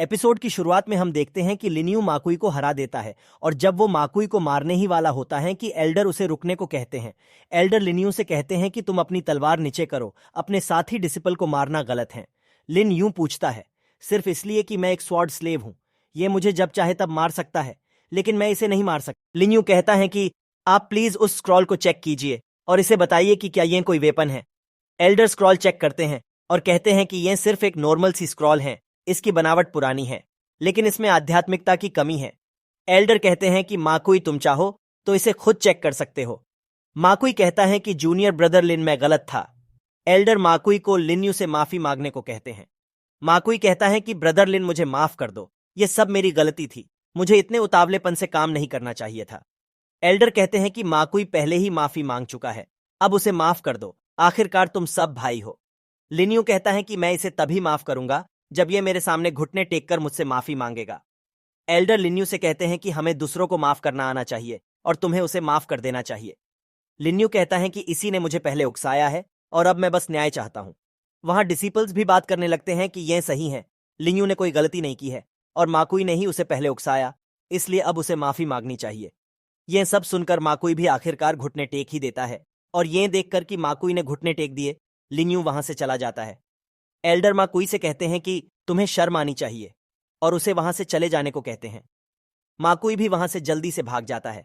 Episode की शुरुआत में हम देखते हैं कि लिन्यू माकुई को हरा देता है और जब वो माकुई को मारने ही वाला होता है कि एल्डर उसे रुकने को कहते हैं। एल्डर लिन्यू से कहते हैं कि तुम अपनी तलवार नीचे करो, अपने साथी डिसिपल को मारना गलत है। लिन यूं पूछता है, सिर्फ इसलिए कि मैं एक स्वॉर्ड स्लेव हूं, ये मुझे जब चाहे तब मार सकता है, लेकिन मैं इसे नहीं मार सकता। लिन यूं कहता है कि आप प्लीज उस स्क्रॉल को चेक कीजिए और इसे बताइए कि क्या यह कोई वेपन है। एल्डर स्क्रॉल चेक करते हैं और कहते हैं कि यह सिर्फ एक नॉर्मल सी स्क्रॉल है, इसकी बनावट पुरानी है, लेकिन इसमें आध्यात्मिकता की कमी है। एल्डर कहते हैं कि माकुई तुम चाहो तो इसे खुद चेक कर सकते हो। माकुई कहता है कि जूनियर ब्रदर लिन मैं गलत था। एल्डर माकुई को लिन्यू से माफी मांगने को कहते हैं। माकुई कहता है कि ब्रदर लिन मुझे माफ कर दो, यह सब मेरी गलती थी, मुझे इतने उतावलेपन से काम नहीं करना चाहिए था। एल्डर कहते हैं कि माकुई पहले ही माफी मांग चुका है, अब उसे माफ कर दो, आखिरकार तुम सब भाई हो। लिन्यू कहता है कि मैं इसे तभी माफ करूंगा जब यह मेरे सामने घुटने टेक कर मुझसे माफी मांगेगा। एल्डर लिन्यू से कहते हैं कि हमें दूसरों को माफ करना आना चाहिए और तुम्हें उसे माफ कर देना चाहिए। लिन्यू कहता है कि इसी ने मुझे पहले उकसाया है और अब मैं बस न्याय चाहता हूं। वहां डिसिपल्स भी बात करने लगते हैं कि यह सही है, लिन्यू ने कोई गलती नहीं की है और माकुई ने ही उसे पहले उकसाया, इसलिए अब उसे माफी मांगनी चाहिए। यह सब सुनकर माकुई भी आखिरकार घुटने टेक ही देता है और यह देखकर कि माकुई ने घुटने टेक दिए, लिन्यू वहां से चला जाता है। एल्डर माकुई से कहते हैं कि तुम्हें शर्म आनी चाहिए और उसे वहां से चले जाने को कहते हैं। माकुई भी वहां से जल्दी से भाग जाता है।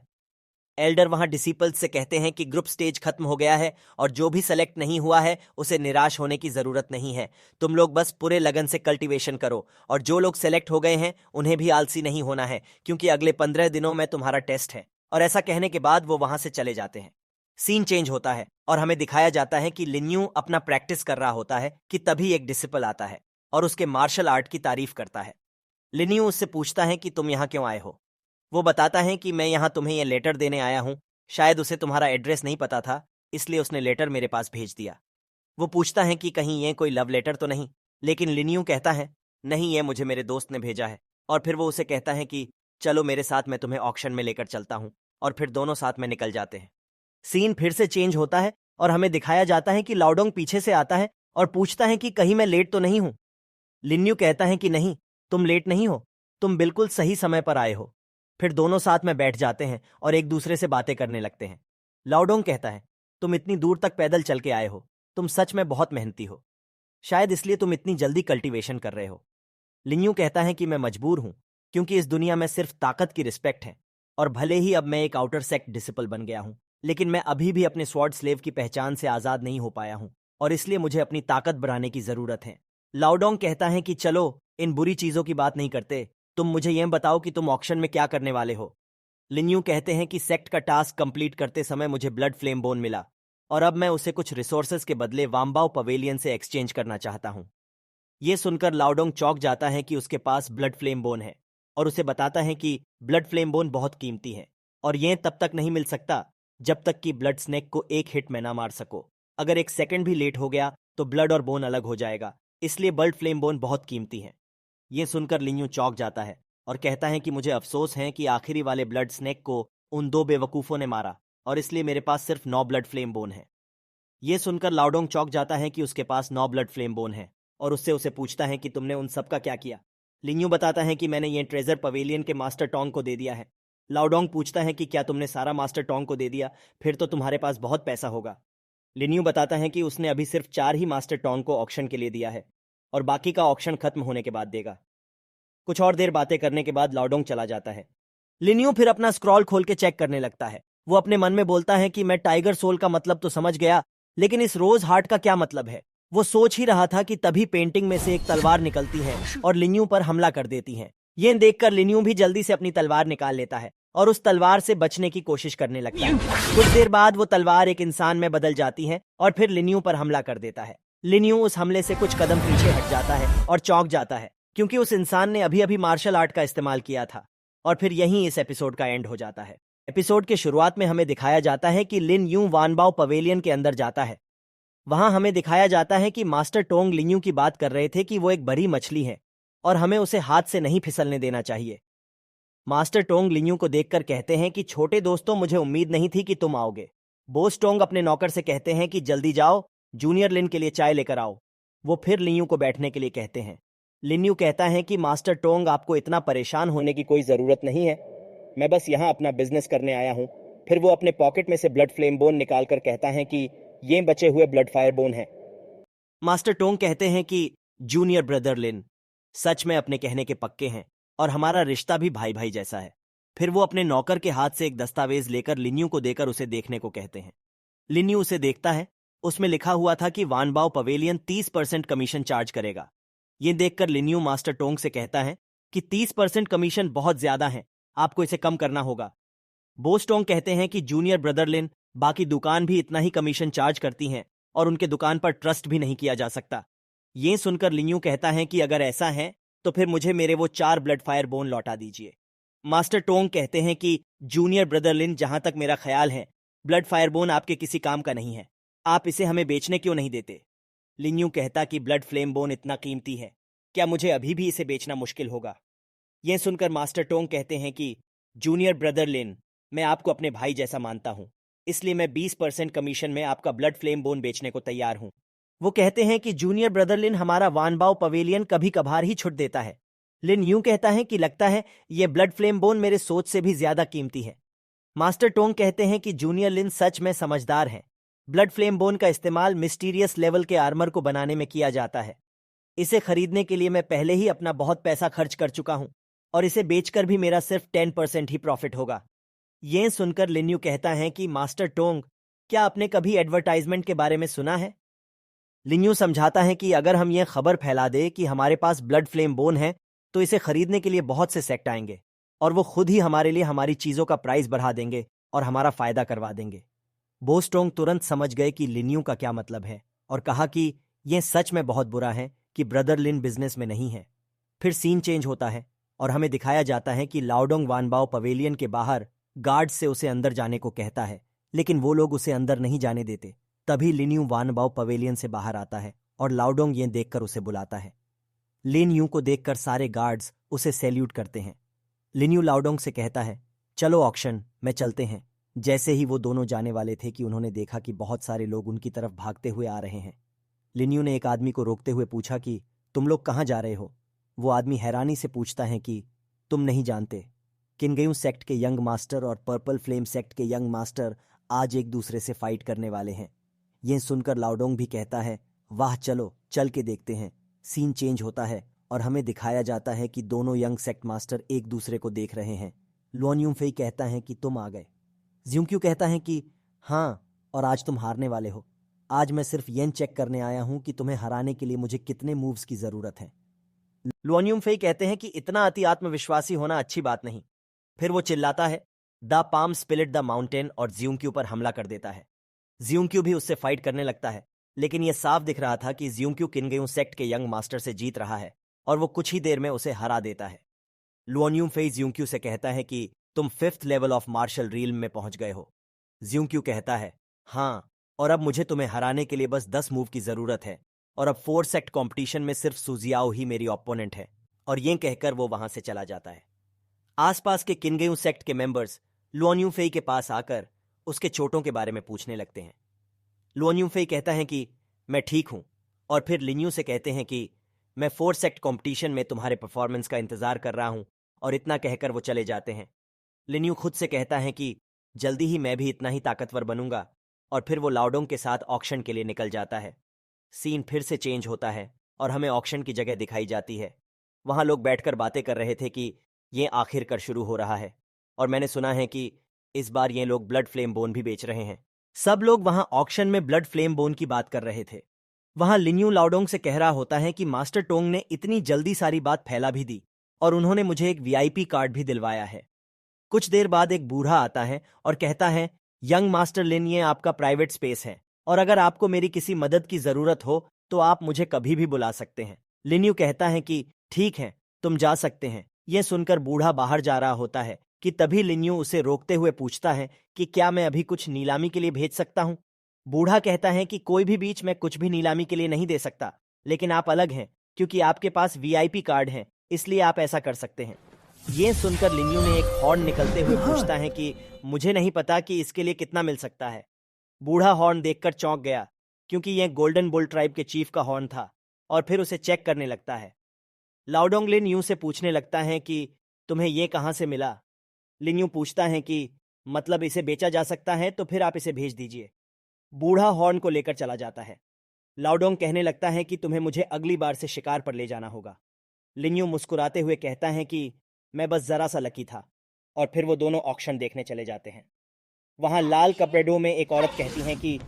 एल्डर वहां डिसिपल्स से कहते हैं कि ग्रुप स्टेज खत्म हो गया है और जो भी सेलेक्ट नहीं हुआ है उसे निराश होने की जरूरत नहीं है, तुम लोग बस पूरे लगन से कल्टीवेशन करो और जो लोग सेलेक्ट हो गए हैं उन्हें भी आलसी नहीं होना है, क्योंकि अगले 15 दिनों में तुम्हारा टेस्ट है। और ऐसा कहने के बाद वो वहां से चले जाते हैं। सीन चेंज होता है और हमें दिखाया जाता है कि लिन्यू अपना प्रैक्टिस कर रहा होता है कि तभी एक डिसिपल आता है और उसके मार्शल आर्ट की तारीफ करता है। लिन्यू उससे पूछता है कि तुम यहाँ क्यों आए हो। वो बताता है कि मैं यहाँ तुम्हें यह लेटर देने आया हूँ, शायद उसे तुम्हारा एड्रेस नहीं पता था, इसलिए उसने लेटर मेरे पास भेज दिया। वो पूछता है कि कहीं यह कोई लव लेटर तो नहीं, लेकिन लिन्यू कहता है नहीं, यह मुझे मेरे दोस्त ने भेजा है। और फिर वो उसे कहता है कि चलो मेरे साथ, मैं तुम्हें ऑक्शन में लेकर चलता हूँ, और फिर दोनों साथ में निकल जाते हैं। सीन फिर से चेंज होता है और हमें दिखाया जाता है कि लाओडोंग पीछे से आता है और पूछता है कि कहीं मैं लेट तो नहीं हूं। लिन्यू कहता है कि नहीं, तुम लेट नहीं हो, तुम बिल्कुल सही समय पर आए हो। फिर दोनों साथ में बैठ जाते हैं और एक दूसरे से बातें करने लगते हैं। लाओडोंग कहता है तुम इतनी दूर तक पैदल चल के आए हो, तुम सच में बहुत मेहनती हो, शायद इसलिए तुम इतनी जल्दी कल्टीवेशन कर रहे हो। लिन्यू कहता है कि मैं मजबूर हूं, क्योंकि इस दुनिया में सिर्फ ताकत की रिस्पेक्ट है, और भले ही अब मैं एक आउटर सेक्ट डिसिपल बन गया हूं, लेकिन मैं अभी भी अपने स्वॉर्ड स्लेव की पहचान से आजाद नहीं हो पाया हूं, और इसलिए मुझे अपनी ताकत बढ़ाने की जरूरत है। लाओडोंग कहता है कि चलो इन बुरी चीजों की बात नहीं करते, तुम मुझे यह बताओ कि तुम ऑक्शन में क्या करने वाले हो। लिन्यू कहते हैं कि सेक्ट का टास्क कंप्लीट करते समय मुझे ब्लड फ्लेम बोन मिला और अब मैं उसे कुछ रिसोर्सेज के बदले वाम्बाओ पवेलियन से एक्सचेंज करना चाहता हूं। यह सुनकर लाओडोंग चौंक जाता है कि उसके पास ब्लड फ्लेम बोन है और उसे बताता है कि ब्लड फ्लेम बोन बहुत कीमती है और यह तब तक नहीं मिल सकता जब तक कि ब्लड स्नेक को एक हिट में ना मार सको। अगर एक सेकंड भी लेट हो गया तो ब्लड और बोन अलग हो जाएगा, इसलिए ब्लड फ्लेम बोन बहुत कीमती है। यह सुनकर लिन्यू चौंक जाता है और कहता है कि मुझे अफसोस है कि आखिरी वाले ब्लड स्नेक को उन 2 बेवकूफों ने मारा और इसलिए मेरे पास सिर्फ 9 ब्लड फ्लेम बोन है। यह सुनकर लाओडोंग चौंक जाता है कि उसके पास 9 ब्लड फ्लेम बोन है और उससे उसे पूछता है कि तुमने उन सब का क्या किया। लिन्यू बताता है कि मैंने ये ट्रेजर पवेलियन के मास्टर टोंग को दे दिया है। लाओडोंग पूछता है कि क्या तुमने सारा मास्टर टोंग को दे दिया, फिर तो तुम्हारे पास बहुत पैसा होगा। लिन्यू बताता है कि उसने अभी सिर्फ 4 ही मास्टर टोंग को ऑक्शन के लिए दिया है और बाकी का ऑक्शन खत्म होने के बाद देगा। कुछ और देर बातें करने के बाद लाओडोंग चला जाता है। लिन्यू फिर अपना स्क्रॉल खोल के चेक करने लगता है। वो अपने मन में बोलता है कि मैं टाइगर सोल का मतलब तो समझ गया, लेकिन इस रोज हार्ट का क्या मतलब है। वो सोच ही रहा था कि तभी पेंटिंग में से एक तलवार निकलती है और लिन्यू पर हमला कर देती है। यह देखकर लिन्यू भी जल्दी से अपनी तलवार निकाल लेता है और उस तलवार से बचने की कोशिश करने लगता है। कुछ देर बाद वो तलवार एक इंसान में बदल जाती है और फिर लिन्यू पर हमला कर देता है। लिन्यू उस हमले से कुछ कदम पीछे हट जाता है और चौंक जाता है, क्योंकि उस इंसान ने अभी अभी मार्शल आर्ट का इस्तेमाल किया था। और फिर यहीं इस एपिसोड का एंड हो जाता है। एपिसोड के शुरुआत में हमें दिखाया जाता है कि लिन यूं वानबाओ पवेलियन के अंदर जाता है। वहां हमें दिखाया जाता है कि मास्टर टोंग लिन्यू की बात कर रहे थे कि वो एक बड़ी मछली है और हमें उसे हाथ से नहीं फिसलने देना चाहिए। मास्टर टोंग लिन्यू को देखकर कहते हैं कि छोटे दोस्तों, मुझे उम्मीद नहीं थी कि तुम आओगे। बोस टोंग अपने नौकर से कहते हैं कि जल्दी जाओ, जूनियर लिन के लिए चाय लेकर आओ। वो फिर लिन्यू को बैठने के लिए कहते हैं। लिन्यू कहता है कि मास्टर टोंग, आपको इतना परेशान होने की कोई ज़रूरत नहीं है। मैं बस यहाँ अपना बिजनेस करने आया हूँ। फिर वो अपने पॉकेट में से ब्लड फ्लेम बोन निकाल कर कहता है कि ये बचे हुए ब्लड फायर बोन हैं। मास्टर टोंग कहते हैं कि जूनियर ब्रदर लिन सच में अपने कहने के पक्के हैं और हमारा रिश्ता भी भाई भाई जैसा है। फिर वो अपने नौकर के हाथ से एक दस्तावेज लेकर लिन्यू को देकर उसे देखने को कहते हैं। लिन्यू उसे देखता है। उसमें लिखा हुआ था कि वानबाओ पवेलियन 30% कमीशन चार्ज करेगा। ये देखकर लिन्यू मास्टर टोंग से कहता है कि 30% कमीशन बहुत ज्यादा है, आपको इसे कम करना होगा। बोस टोंग कहते हैं कि जूनियर ब्रदर लिन, बाकी दुकान भी इतना ही कमीशन चार्ज करती हैं और उनके दुकान पर ट्रस्ट भी नहीं किया जा सकता। ये सुनकर लिन्यू कहता है कि अगर ऐसा है तो फिर मुझे मेरे वो 4 ब्लड फायर बोन लौटा दीजिए। मास्टर टोंग कहते हैं कि जूनियर ब्रदर लिन, जहां तक मेरा ख्याल है ब्लड फायर बोन आपके किसी काम का नहीं है, आप इसे हमें बेचने क्यों नहीं देते। लिन्यू कहता कि ब्लड फ्लेम बोन इतना कीमती है, क्या मुझे अभी भी इसे बेचना मुश्किल होगा। यह सुनकर मास्टर टोंग कहते हैं कि जूनियर ब्रदर लिन, मैं आपको अपने भाई जैसा मानता हूं, इसलिए मैं 20% कमीशन में आपका ब्लड फ्लेम बोन बेचने को तैयार हूं। वो कहते हैं कि जूनियर ब्रदर लिन, हमारा वानबाओ पवेलियन कभी कभार ही छुट देता है। लिन यूं कहता है कि लगता है ये ब्लड फ्लेम बोन मेरे सोच से भी ज्यादा कीमती है। मास्टर टोंग कहते हैं कि जूनियर लिन सच में समझदार है। ब्लड फ्लेम बोन का इस्तेमाल मिस्टीरियस लेवल के आर्मर को बनाने में किया जाता है। इसे खरीदने के लिए मैं पहले ही अपना बहुत पैसा खर्च कर चुका हूं और इसे बेचकर भी मेरा सिर्फ 10% ही प्रॉफिट होगा। यह सुनकर लिन्यू कहता है कि मास्टर टोंग, क्या आपने कभी एडवर्टाइजमेंट के बारे में सुना है। लिन्यू समझाता है कि अगर हम यह खबर फैला दे कि हमारे पास ब्लड फ्लेम बोन है तो इसे खरीदने के लिए बहुत से सेक्ट आएंगे और वो खुद ही हमारे लिए हमारी चीजों का प्राइस बढ़ा देंगे और हमारा फायदा करवा देंगे। बोस्टोंग तुरंत समझ गए कि लिन्यू का क्या मतलब है और कहा कि यह सच में बहुत बुरा है कि ब्रदर लिन बिजनेस में नहीं है। फिर सीन चेंज होता है और हमें दिखाया जाता है कि लाओडोंग वानबाओ पवेलियन के बाहर गार्ड से उसे अंदर जाने को कहता है, लेकिन वो लोग उसे अंदर नहीं जाने देते। तभी लिन्यू वानबाओ पवेलियन से बाहर आता है और लाओडोंग ये देखकर उसे बुलाता है। लिन्यू को देखकर सारे गार्ड्स उसे सैल्यूट करते हैं। लिन्यू लाओडोंग से कहता है, चलो ऑक्शन में चलते हैं। जैसे ही वो दोनों जाने वाले थे कि उन्होंने देखा कि बहुत सारे लोग उनकी तरफ भागते हुए आ रहे हैं। लिन्यू ने एक आदमी को रोकते हुए पूछा कि तुम लोग कहाँ जा रहे हो। वो आदमी हैरानी से पूछता है कि तुम नहीं जानते, किनगेयू सेक्ट के यंग मास्टर और पर्पल फ्लेम सेक्ट के यंग मास्टर आज एक दूसरे से फाइट करने वाले हैं। यह सुनकर लाओडोंग भी कहता है, वाह, चलो चल के देखते हैं। सीन चेंज होता है और हमें दिखाया जाता है कि दोनों यंग सेक्ट मास्टर एक दूसरे को देख रहे हैं। लुओन यूफेई कहता है कि तुम आ गए। ज्यूक्यू कहता है कि हाँ, और आज तुम हारने वाले हो। आज मैं सिर्फ यह चेक करने आया हूं कि तुम्हें हराने के लिए मुझे कितने मूव्स की जरूरत है। लुओन यूफेई कहते हैं कि इतना अति आत्मविश्वासी होना अच्छी बात नहीं। फिर वो चिल्लाता है, the palm split the mountain, और ज्यूक्यू पर हमला कर देता है। ज्यूक्यू भी उससे फाइट करने लगता है, लेकिन यह साफ दिख रहा था कि ज्यूक्यू किनगेयू सेक्ट के यंग मास्टर से जीत रहा है और वो कुछ ही देर में उसे हरा देता है। लुओन यूफेई ज्यूक्यू से कहता है कि तुम 5th लेवल ऑफ मार्शल रील्म में पहुंच गए हो। ज्यूक्यू कहता है, हाँ, और अब मुझे तुम्हें हराने के लिए बस 10 मूव की जरूरत है और अब 4 सेक्ट कंपटीशन में सिर्फ सुजियाओ ही मेरी ओपोनेंट है। और यह कहकर वो वहां से चला जाता है। आसपास के किनगेयू सेक्ट के मेंबर्स लुओन यूफेई के पास आकर उसके चोटों के बारे में पूछने लगते हैं। लुओन यूफेई कहता है कि मैं ठीक हूं, और फिर लिन्यू से कहते हैं कि मैं 4 सेक्ट कंपटीशन में तुम्हारे परफॉर्मेंस का इंतजार कर रहा हूं, और इतना कहकर वो चले जाते हैं। लिन्यू खुद से कहता है कि जल्दी ही मैं भी इतना ही ताकतवर बनूंगा, और फिर वो लाओडोंग के साथ ऑक्शन के लिए निकल जाता है। सीन फिर से चेंज होता है और हमें ऑक्शन की जगह दिखाई जाती है। वहां लोग बैठकर बातें कर रहे थे कि ये आखिरकार शुरू हो रहा है, और मैंने सुना है कि इस बार ये लोग ब्लड फ्लेम बोन भी बेच रहे हैं। सब लोग वहां ऑक्शन में ब्लड फ्लेम बोन की बात कर रहे थे। वहां लिन्यू लाओडोंग से कह रहा होता है कि मास्टर टोंग ने इतनी जल्दी सारी बात फैला भी दी और उन्होंने मुझे एक वीआईपी कार्ड भी दिलवाया है। कुछ देर बाद एक बूढ़ा आता है और कहता है, यंग मास्टर लिन, ये आपका प्राइवेट स्पेस है और अगर आपको मेरी किसी मदद की जरूरत हो तो आप मुझे कभी भी बुला सकते हैं। लिन्यू कहता है कि ठीक है, तुम जा सकते हैं। यह सुनकर बूढ़ा बाहर जा रहा होता है कि तभी लिन्यू उसे रोकते हुए पूछता है कि क्या मैं अभी कुछ नीलामी के लिए भेज सकता हूं। बूढ़ा कहता है कि कोई भी बीच में कुछ भी नीलामी के लिए नहीं दे सकता, लेकिन आप अलग हैं क्योंकि आपके पास वीआईपी कार्ड है, इसलिए आप ऐसा कर सकते हैं। यह सुनकर लिन्यू ने एक हॉर्न निकलते हुए पूछता है कि मुझे नहीं पता कि इसके लिए कितना मिल सकता है। बूढ़ा हॉर्न देखकर चौंक गया क्योंकि यह गोल्डन बुल ट्राइब के चीफ का हॉर्न था, और फिर उसे चेक करने लगता है। लाओडोंग लिन यूं से पूछने लगता है कि तुम्हें ये कहाँ से मिला। लिन यूं पूछता है कि मतलब इसे बेचा जा सकता है तो फिर आप इसे भेज दीजिए। बूढ़ा हॉर्न को लेकर चला जाता है। लाओडोंग कहने लगता है कि तुम्हें मुझे अगली बार से शिकार पर ले जाना होगा। लिन यूं मुस्कुराते हुए कहता है कि मैं बस जरा सा लकी था। और फिर वो दोनों ऑक्शन देखने चले जाते हैं। वहां लाल कपड़ेडो में एक औरत कहती है कि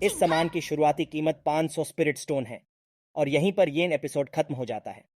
इस सामान की शुरुआती कीमत 500 स्पिरिट स्टोन है। और यहीं पर ये एपिसोड खत्म हो जाता है।